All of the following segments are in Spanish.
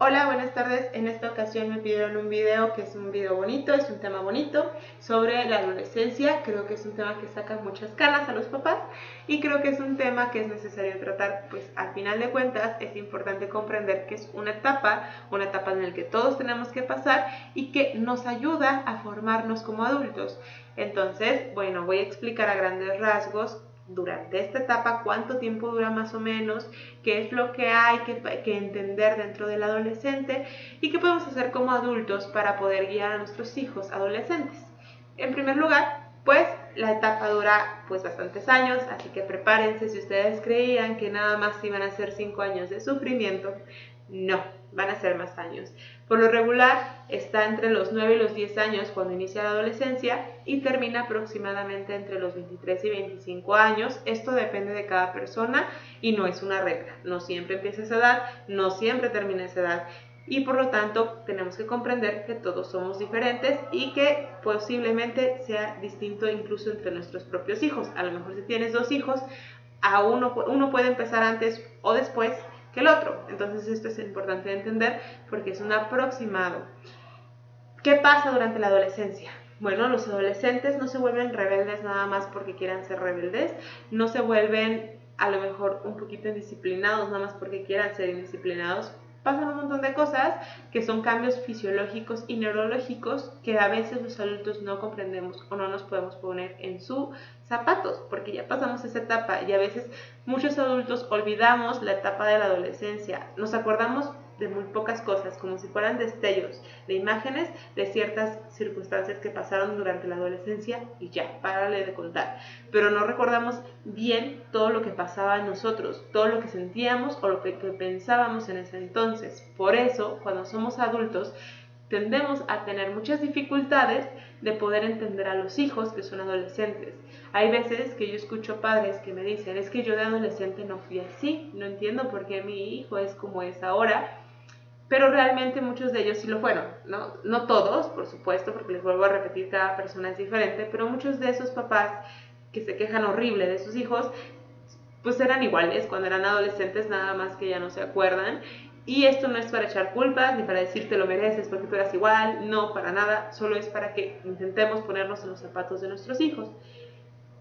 Hola, buenas tardes. En esta ocasión me pidieron un video que es un video bonito, es un tema bonito sobre la adolescencia. Creo que es un tema que saca muchas canas a los papás y creo que es un tema que es necesario tratar, pues al final de cuentas es importante comprender que es una etapa en la que todos tenemos que pasar y que nos ayuda a formarnos como adultos. Entonces, bueno, voy a explicar a grandes rasgos durante esta etapa, cuánto tiempo dura más o menos, qué es lo que hay que entender dentro del adolescente y qué podemos hacer como adultos para poder guiar a nuestros hijos adolescentes. En primer lugar, pues la etapa dura pues bastantes años, así que prepárense. Si ustedes creían que nada más iban a ser 5 años de sufrimiento, no, van a ser más años. Por lo regular está entre los 9 y los 10 años cuando inicia la adolescencia y termina aproximadamente entre los 23 y 25 años. Esto depende de cada persona y no es una regla. No siempre empieza a esa edad, no siempre termina esa edad. Y por lo tanto tenemos que comprender que todos somos diferentes y que posiblemente sea distinto incluso entre nuestros propios hijos. A lo mejor si tienes 2 hijos, a uno puede empezar antes o después que el otro. Entonces esto es importante de entender porque es un aproximado. ¿Qué pasa durante la adolescencia? Bueno, los adolescentes no se vuelven rebeldes nada más porque quieran ser rebeldes, no se vuelven a lo mejor un poquito indisciplinados nada más porque quieran ser indisciplinados. Pasan un montón de cosas que son cambios fisiológicos y neurológicos que a veces los adultos no comprendemos o no nos podemos poner en sus zapatos porque ya pasamos esa etapa y a veces muchos adultos olvidamos la etapa de la adolescencia. Nos acordamos de muy pocas cosas, como si fueran destellos de imágenes de ciertas circunstancias que pasaron durante la adolescencia y ya, párale de contar. Pero no recordamos bien todo lo que pasaba en nosotros, todo lo que sentíamos o lo que pensábamos en ese entonces. Por eso, cuando somos adultos, tendemos a tener muchas dificultades de poder entender a los hijos que son adolescentes. Hay veces que yo escucho padres que me dicen, es que yo de adolescente no fui así, no entiendo por qué mi hijo es como es ahora, pero realmente muchos de ellos sí lo fueron, ¿no? No todos, por supuesto, porque les vuelvo a repetir, cada persona es diferente, pero muchos de esos papás que se quejan horrible de sus hijos, pues eran iguales cuando eran adolescentes, nada más que ya no se acuerdan. Y esto no es para echar culpas, ni para decir te lo mereces porque tú eras igual, no, para nada, solo es para que intentemos ponernos en los zapatos de nuestros hijos.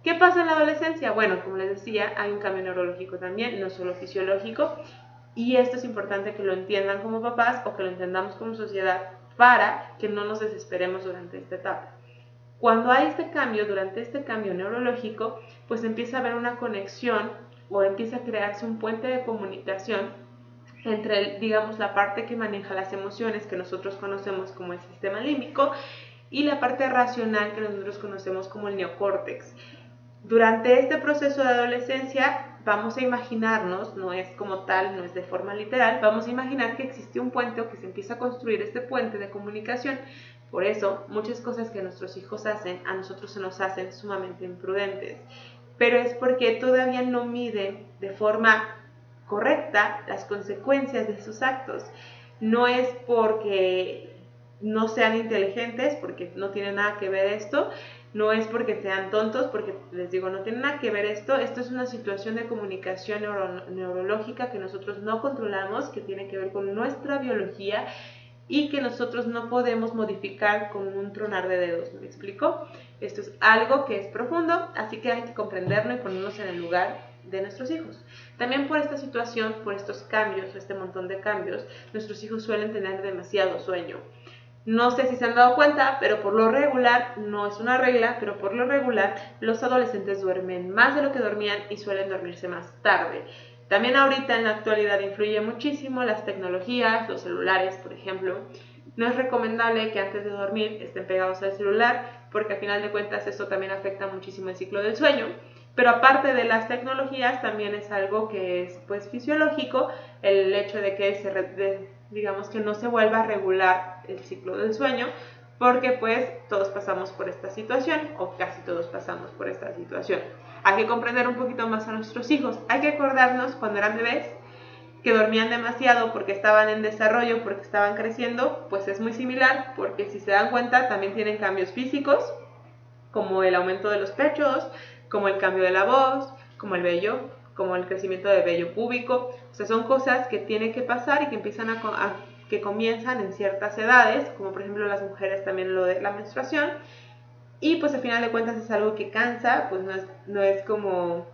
¿Qué pasa en la adolescencia? Bueno, como les decía, hay un cambio neurológico también, no solo fisiológico, y esto es importante que lo entiendan como papás o que lo entendamos como sociedad para que no nos desesperemos durante esta etapa. Cuando hay este cambio, durante este cambio neurológico, pues empieza a haber una conexión o empieza a crearse un puente de comunicación entre, digamos, la parte que maneja las emociones que nosotros conocemos como el sistema límbico y la parte racional que nosotros conocemos como el neocórtex. Durante este proceso de adolescencia vamos a imaginarnos, no es como tal, no es de forma literal, vamos a imaginar que existe un puente o que se empieza a construir este puente de comunicación. Por eso, muchas cosas que nuestros hijos hacen, a nosotros se nos hacen sumamente imprudentes. Pero es porque todavía no miden de forma correcta las consecuencias de sus actos. No es porque no sean inteligentes, porque no tiene nada que ver esto, no es porque sean tontos, porque les digo, no tiene nada que ver esto es una situación de comunicación neurológica que nosotros no controlamos, que tiene que ver con nuestra biología y que nosotros no podemos modificar con un tronar de dedos, ¿me explico? Esto es algo que es profundo, así que hay que comprenderlo y ponernos en el lugar de nuestros hijos. También por esta situación, por estos cambios, este montón de cambios, nuestros hijos suelen tener demasiado sueño. No sé si se han dado cuenta, pero por lo regular, no es una regla, pero por lo regular los adolescentes duermen más de lo que dormían y suelen dormirse más tarde. También ahorita en la actualidad influye muchísimo las tecnologías, los celulares, por ejemplo. No es recomendable que antes de dormir estén pegados al celular porque al final de cuentas esto también afecta muchísimo el ciclo del sueño. Pero aparte de las tecnologías también es algo que es pues fisiológico, el hecho de que digamos que no se vuelva a regular el ciclo del sueño, porque pues todos pasamos por esta situación o casi todos pasamos por esta situación. Hay que comprender un poquito más a nuestros hijos, hay que acordarnos cuando eran bebés que dormían demasiado porque estaban en desarrollo, porque estaban creciendo, pues es muy similar, porque si se dan cuenta también tienen cambios físicos, como el aumento de los pechos, como el cambio de la voz, como el vello, como el crecimiento del vello púbico. O sea, son cosas que tienen que pasar y que empiezan a que comienzan en ciertas edades, como por ejemplo las mujeres también lo de la menstruación, y pues al final de cuentas es algo que cansa, pues no es como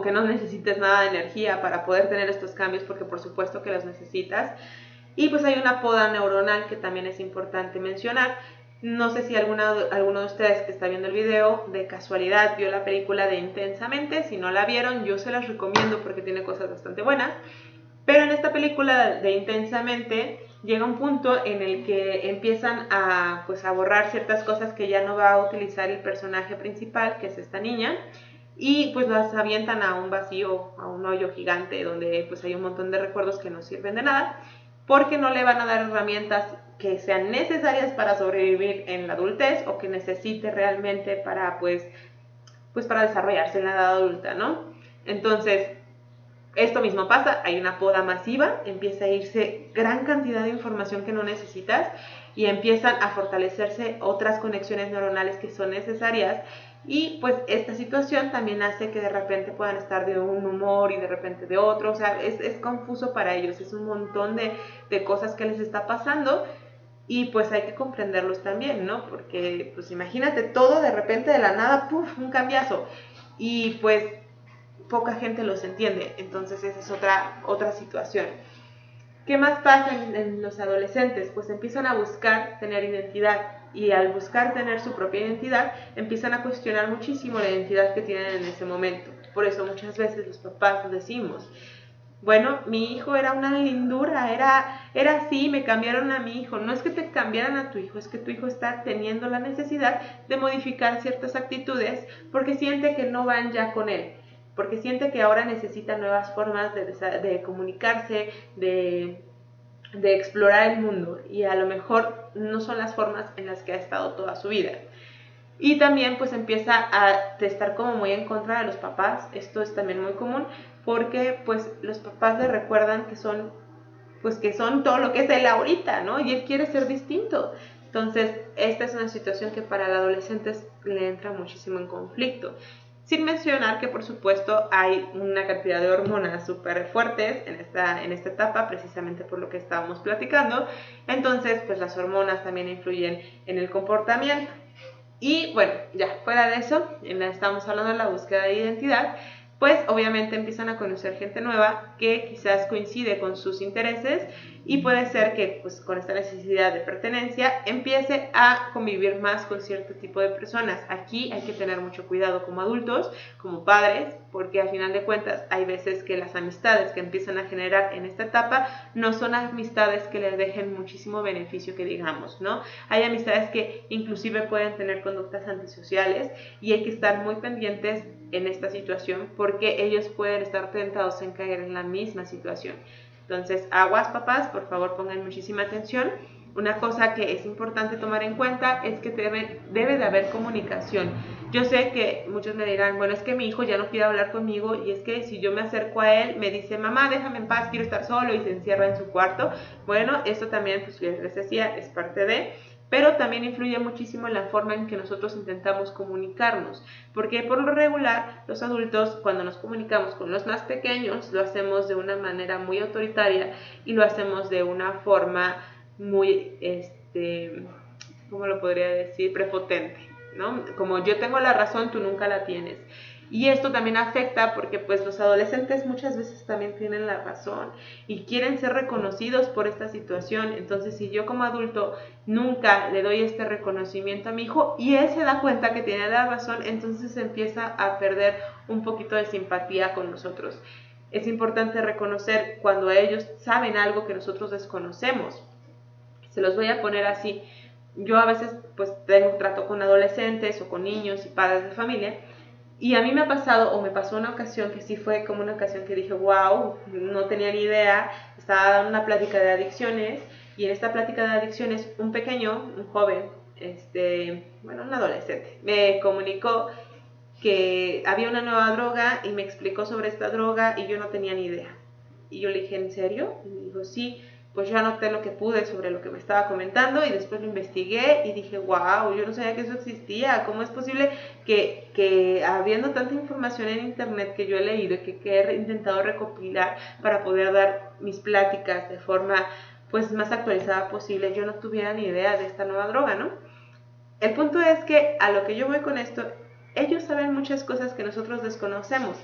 que no necesites nada de energía para poder tener estos cambios, porque por supuesto que los necesitas. Y pues hay una poda neuronal que también es importante mencionar. No sé si alguno de ustedes que está viendo el video de casualidad vio la película de Intensamente. Si no la vieron, yo se las recomiendo porque tiene cosas bastante buenas. Pero en esta película de Intensamente llega un punto en el que empiezan a borrar ciertas cosas que ya no va a utilizar el personaje principal, que es esta niña, y pues las avientan a un vacío, a un hoyo gigante donde pues hay un montón de recuerdos que no sirven de nada, porque no le van a dar herramientas que sean necesarias para sobrevivir en la adultez o que necesite realmente para para desarrollarse en la edad adulta, ¿no? Entonces, esto mismo pasa, hay una poda masiva, empieza a irse gran cantidad de información que no necesitas y empiezan a fortalecerse otras conexiones neuronales que son necesarias, y pues esta situación también hace que de repente puedan estar de un humor y de repente de otro, o sea, es confuso para ellos, es un montón de cosas que les está pasando, y pues hay que comprenderlos también, ¿no? Porque pues imagínate todo de repente de la nada, ¡puf!, un cambiazo, y pues poca gente los entiende, entonces esa es otra situación. ¿Qué más pasa en los adolescentes? Pues empiezan a buscar tener identidad, y al buscar tener su propia identidad empiezan a cuestionar muchísimo la identidad que tienen en ese momento. Por eso muchas veces los papás decimos, bueno, mi hijo era una lindura, era así, me cambiaron a mi hijo. No es que te cambiaran a tu hijo, es que tu hijo está teniendo la necesidad de modificar ciertas actitudes porque siente que no van ya con él, porque siente que ahora necesita nuevas formas de comunicarse, de explorar el mundo, y a lo mejor no son las formas en las que ha estado toda su vida. Y también pues empieza a estar como muy en contra de los papás. Esto es también muy común porque pues los papás le recuerdan que son todo lo que es él ahorita, ¿no? Y él quiere ser distinto. Entonces esta es una situación que para el adolescente le entra muchísimo en conflicto. Sin mencionar que por supuesto hay una cantidad de hormonas súper fuertes en esta etapa, precisamente por lo que estábamos platicando. Entonces pues las hormonas también influyen en el comportamiento. Y bueno, ya fuera de eso, estamos hablando de la búsqueda de identidad, pues obviamente empiezan a conocer gente nueva que quizás coincide con sus intereses, y puede ser que pues con esta necesidad de pertenencia empiece a convivir más con cierto tipo de personas. Aquí hay que tener mucho cuidado como adultos, como padres, porque a final de cuentas hay veces que las amistades que empiezan a generar en esta etapa no son amistades que les dejen muchísimo beneficio que digamos, ¿no? Hay amistades que inclusive pueden tener conductas antisociales, y hay que estar muy pendientes en esta situación porque ellos pueden estar tentados en caer en la misma situación. Entonces, aguas papás, por favor pongan muchísima atención. Una cosa que es importante tomar en cuenta es que debe de haber comunicación. Yo sé que muchos me dirán, bueno, es que mi hijo ya no quiere hablar conmigo, y es que si yo me acerco a él, me dice, mamá, déjame en paz, quiero estar solo, y se encierra en su cuarto. Bueno, esto también, pues les decía, es parte de... pero también influye muchísimo en la forma en que nosotros intentamos comunicarnos, porque por lo regular los adultos, cuando nos comunicamos con los más pequeños, lo hacemos de una manera muy autoritaria y lo hacemos de una forma muy, ¿cómo lo podría decir?, prepotente, ¿no? Como yo tengo la razón, tú nunca la tienes. Y esto también afecta porque pues los adolescentes muchas veces también tienen la razón y quieren ser reconocidos por esta situación. Entonces, si yo como adulto nunca le doy este reconocimiento a mi hijo y él se da cuenta que tiene la razón, entonces empieza a perder un poquito de simpatía con nosotros. Es importante reconocer cuando ellos saben algo que nosotros desconocemos. Se los voy a poner así. Yo a veces pues tengo trato con adolescentes o con niños y padres de familia, y a mí me ha pasado, o me pasó una ocasión que sí fue como una ocasión que dije, wow, no tenía ni idea. Estaba dando una plática de adicciones, y en esta plática de adicciones un pequeño, un joven, un adolescente, me comunicó que había una nueva droga y me explicó sobre esta droga y yo no tenía ni idea. Y yo le dije, ¿en serio? Y me dijo, sí. Pues yo anoté lo que pude sobre lo que me estaba comentando y después lo investigué y dije, wow, yo no sabía que eso existía. ¿Cómo es posible que habiendo tanta información en internet que yo he leído y que he intentado recopilar para poder dar mis pláticas de forma pues más actualizada posible, yo no tuviera ni idea de esta nueva droga, ¿no? El punto es que a lo que yo voy con esto, ellos saben muchas cosas que nosotros desconocemos.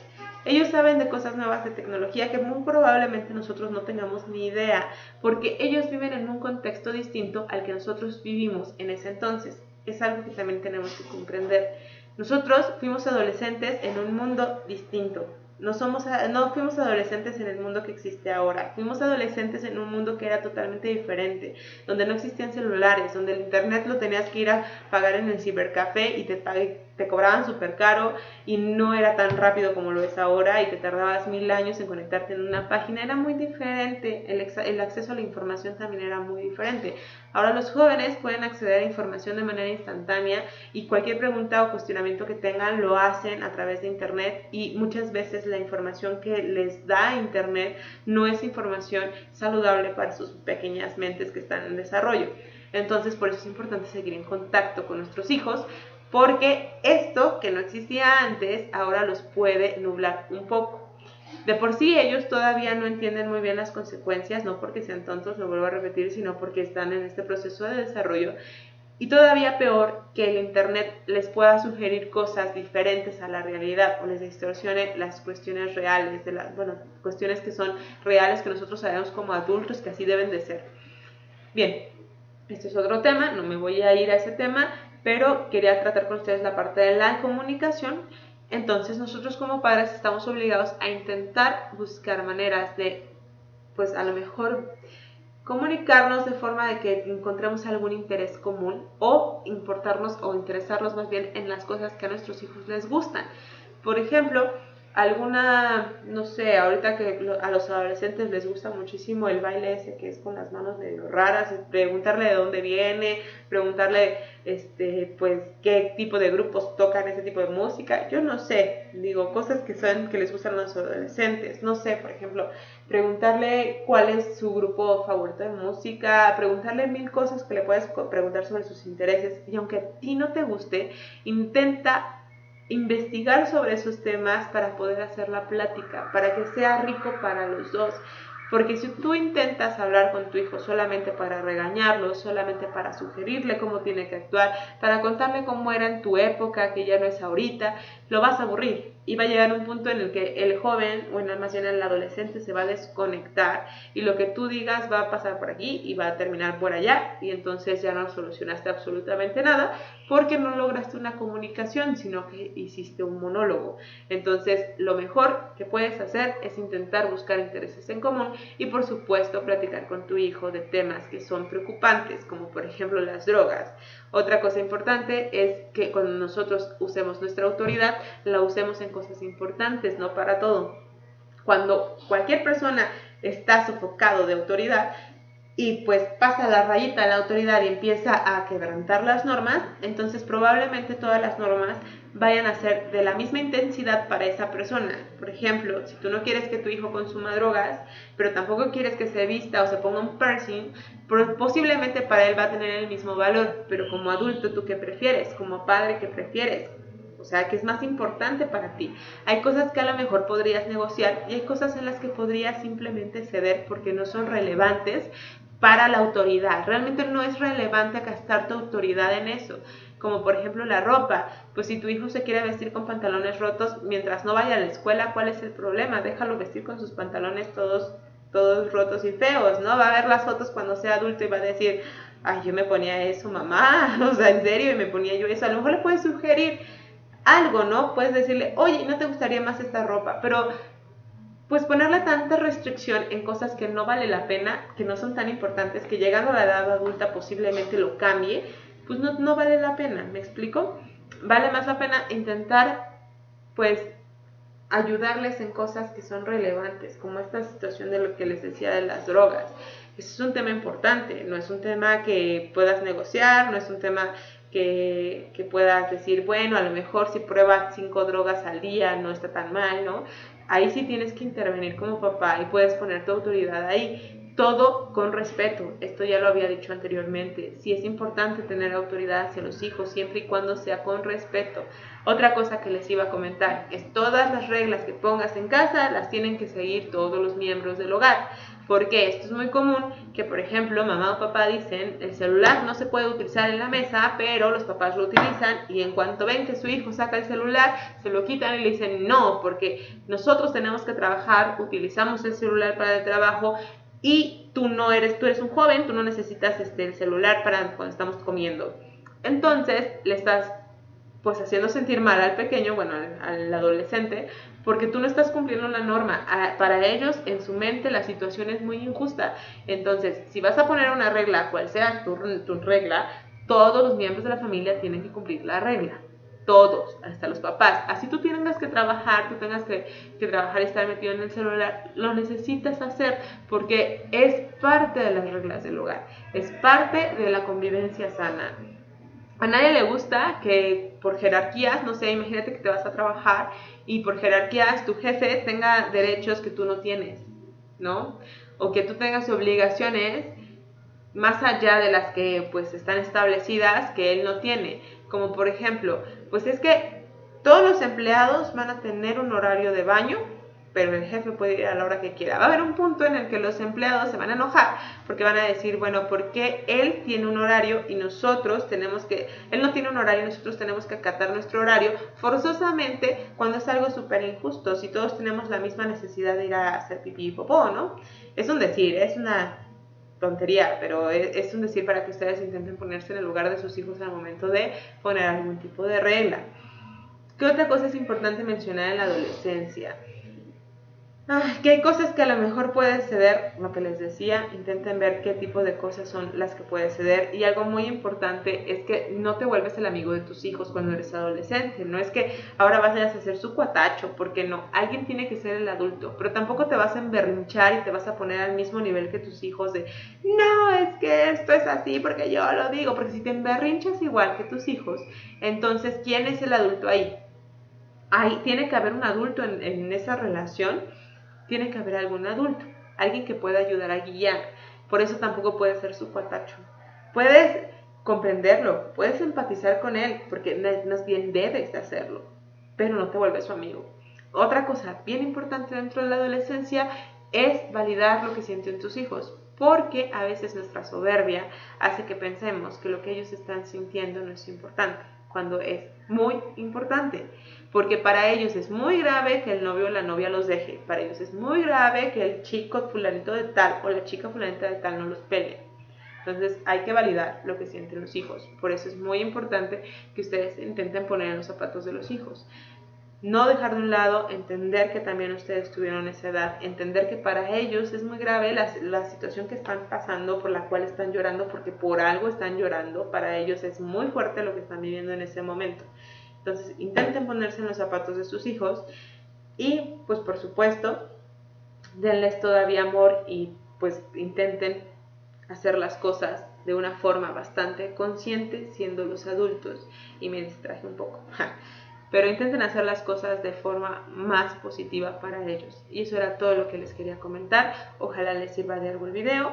Ellos saben de cosas nuevas de tecnología que muy probablemente nosotros no tengamos ni idea, porque ellos viven en un contexto distinto al que nosotros vivimos en ese entonces. Es algo que también tenemos que comprender. Nosotros fuimos adolescentes en un mundo distinto. No fuimos adolescentes en el mundo que existe ahora. Fuimos adolescentes en un mundo que era totalmente diferente, donde no existían celulares, donde el internet lo tenías que ir a pagar en el cibercafé y te cobraban súper caro y no era tan rápido como lo es ahora y te tardabas 1000 años en conectarte en una página. Era muy diferente, el acceso a la información también era muy diferente. Ahora los jóvenes pueden acceder a información de manera instantánea y cualquier pregunta o cuestionamiento que tengan lo hacen a través de internet, y muchas veces la información que les da internet no es información saludable para sus pequeñas mentes que están en desarrollo. Entonces por eso es importante seguir en contacto con nuestros hijos, porque esto que no existía antes ahora los puede nublar un poco. De por sí ellos todavía no entienden muy bien las consecuencias, no porque sean tontos, lo vuelvo a repetir, sino porque están en este proceso de desarrollo. Y todavía peor, que el internet les pueda sugerir cosas diferentes a la realidad o les distorsione las cuestiones reales, cuestiones que son reales, que nosotros sabemos como adultos que así deben de ser. Bien, este es otro tema, no me voy a ir a ese tema, pero quería tratar con ustedes la parte de la comunicación. Entonces nosotros como padres estamos obligados a intentar buscar maneras de, pues a lo mejor, comunicarnos de forma de que encontremos algún interés común, o importarnos o interesarnos más bien en las cosas que a nuestros hijos les gustan. Por ejemplo, no sé, ahorita que a los adolescentes les gusta muchísimo el baile ese que es con las manos medio raras, preguntarle de dónde viene, preguntarle pues qué tipo de grupos tocan ese tipo de música. Yo no sé, digo, cosas que les gustan a los adolescentes. No sé, por ejemplo, preguntarle cuál es su grupo favorito de música, preguntarle 1000 cosas que le puedes preguntar sobre sus intereses, y aunque a ti no te guste, intenta investigar sobre esos temas para poder hacer la plática, para que sea rico para los dos. Porque si tú intentas hablar con tu hijo solamente para regañarlo, solamente para sugerirle cómo tiene que actuar, para contarle cómo era en tu época, que ya no es ahorita, lo vas a aburrir. Y va a llegar un punto en el que el joven, o más bien el adolescente, se va a desconectar, y lo que tú digas va a pasar por aquí y va a terminar por allá, y entonces ya no solucionaste absolutamente nada, porque no lograste una comunicación, sino que hiciste un monólogo. Entonces lo mejor que puedes hacer es intentar buscar intereses en común, y por supuesto platicar con tu hijo de temas que son preocupantes, como por ejemplo las drogas. Otra cosa importante es que cuando nosotros usemos nuestra autoridad, la usemos en cosas importantes, no para todo. Cuando cualquier persona está sofocado de autoridad y pues pasa la rayita a la autoridad y empieza a quebrantar las normas, entonces probablemente todas las normas vayan a ser de la misma intensidad para esa persona. Por ejemplo, si tú no quieres que tu hijo consuma drogas, pero tampoco quieres que se vista o se ponga un piercing, posiblemente para él va a tener el mismo valor, pero como adulto, ¿tú qué prefieres? Como padre, ¿qué prefieres? O sea, ¿qué es más importante para ti? Hay cosas que a lo mejor podrías negociar, y hay cosas en las que podrías simplemente ceder porque no son relevantes para la autoridad. Realmente no es relevante gastar tu autoridad en eso. Como por ejemplo la ropa. Pues si tu hijo se quiere vestir con pantalones rotos mientras no vaya a la escuela, ¿cuál es el problema? Déjalo vestir con sus pantalones todos rotos y feos, ¿no? Va a ver las fotos cuando sea adulto y va a decir, ay, yo me ponía eso, mamá, o sea, en serio, y me ponía yo eso. A lo mejor le puedes sugerir algo, ¿no? Puedes decirle, oye, ¿no te gustaría más esta ropa? Pero pues ponerle tanta restricción en cosas que no vale la pena, que no son tan importantes, que llegando a la edad adulta posiblemente lo cambie, pues no vale la pena, ¿me explico? Vale más la pena intentar, pues, ayudarles en cosas que son relevantes, como esta situación de lo que les decía de las drogas. Eso es un tema importante, no es un tema que puedas negociar, no es un tema que puedas decir, bueno, a lo mejor si pruebas 5 drogas al día no está tan mal, ¿no? Ahí sí tienes que intervenir como papá y puedes poner tu autoridad ahí. Todo con respeto, esto ya lo había dicho anteriormente. Sí es importante tener autoridad hacia los hijos, siempre y cuando sea con respeto. Otra cosa que les iba a comentar es todas las reglas que pongas en casa las tienen que seguir todos los miembros del hogar. Porque esto es muy común que, por ejemplo, mamá o papá dicen el celular no se puede utilizar en la mesa, pero los papás lo utilizan y en cuanto ven que su hijo saca el celular, se lo quitan y le dicen no, porque nosotros tenemos que trabajar, utilizamos el celular para el trabajo y tú eres un joven, tú no necesitas el celular para cuando estamos comiendo. Entonces le estás pues haciendo sentir mal al pequeño, bueno, al adolescente, porque tú no estás cumpliendo la norma. Para ellos, en su mente, la situación es muy injusta. Entonces, si vas a poner una regla, cual sea tu regla, todos los miembros de la familia tienen que cumplir la regla. Todos, hasta los papás. Así tú tengas que trabajar, tú tengas que trabajar y estar metido en el celular, lo necesitas hacer porque es parte de las reglas del hogar, es parte de la convivencia sana. A nadie le gusta que por jerarquías, no sé, imagínate que te vas a trabajar y por jerarquías tu jefe tenga derechos que tú no tienes, ¿no? O que tú tengas obligaciones más allá de las que pues están establecidas que él no tiene. Como por ejemplo, pues es que todos los empleados van a tener un horario de baño, pero el jefe puede ir a la hora que quiera. Va a haber un punto en el que los empleados se van a enojar porque van a decir, bueno, ¿por qué él tiene un horario y nosotros él no tiene un horario y nosotros tenemos que acatar nuestro horario forzosamente cuando es algo súper injusto, si todos tenemos la misma necesidad de ir a hacer pipí y popó, ¿no? Es un decir, es una tontería, pero es un decir para que ustedes intenten ponerse en el lugar de sus hijos al momento de poner algún tipo de regla. ¿Qué otra cosa es importante mencionar en la adolescencia? Que hay cosas que a lo mejor pueden ceder, lo que les decía, intenten ver qué tipo de cosas son las que puedes ceder. Y algo muy importante es que no te vuelves el amigo de tus hijos cuando eres adolescente. No es que ahora vayas a ser su cuatacho, porque no, alguien tiene que ser el adulto. Pero tampoco te vas a emberrinchar y te vas a poner al mismo nivel que tus hijos de, no, es que esto es así porque yo lo digo. Porque si te emberrinchas igual que tus hijos, entonces, ¿quién es el adulto ahí? Tiene que haber un adulto en esa relación. Tiene que haber algún adulto, alguien que pueda ayudar a guiar. Por eso tampoco puedes ser su cuatacho. Puedes comprenderlo, puedes empatizar con él, porque más bien debes de hacerlo, pero no te vuelves su amigo. Otra cosa bien importante dentro de la adolescencia es validar lo que sienten tus hijos, porque a veces nuestra soberbia hace que pensemos que lo que ellos están sintiendo no es importante, cuando es muy importante. Porque para ellos es muy grave que el novio o la novia los deje. Para ellos es muy grave que el chico fulanito de tal o la chica fulanita de tal no los pelee. Entonces hay que validar lo que sienten los hijos. Por eso es muy importante que ustedes intenten poner en los zapatos de los hijos. No dejar de un lado, entender que también ustedes tuvieron esa edad, entender que para ellos es muy grave la situación que están pasando, por la cual están llorando, porque por algo están llorando. Para ellos es muy fuerte lo que están viviendo en ese momento. Entonces intenten ponerse en los zapatos de sus hijos y pues por supuesto denles todavía amor y pues intenten hacer las cosas de una forma bastante consciente siendo los adultos. Y me distraje un poco, pero intenten hacer las cosas de forma más positiva para ellos. Y eso era todo lo que les quería comentar. Ojalá les sirva de algo el video.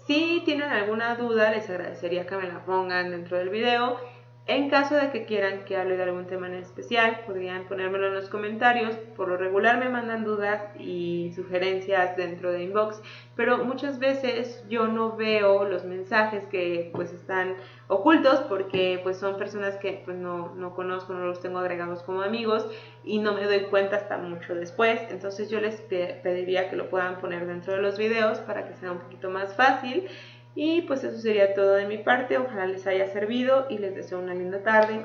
Si tienen alguna duda, les agradecería que me la pongan dentro del video. En caso de que quieran que hable de algún tema en especial, podrían ponérmelo en los comentarios. Por lo regular me mandan dudas y sugerencias dentro de inbox, pero muchas veces yo no veo los mensajes que pues están ocultos porque pues son personas que pues no conozco, no los tengo agregados como amigos y no me doy cuenta hasta mucho después. Entonces yo les pediría que lo puedan poner dentro de los videos para que sea un poquito más fácil. Y pues eso sería todo de mi parte, ojalá les haya servido y les deseo una linda tarde.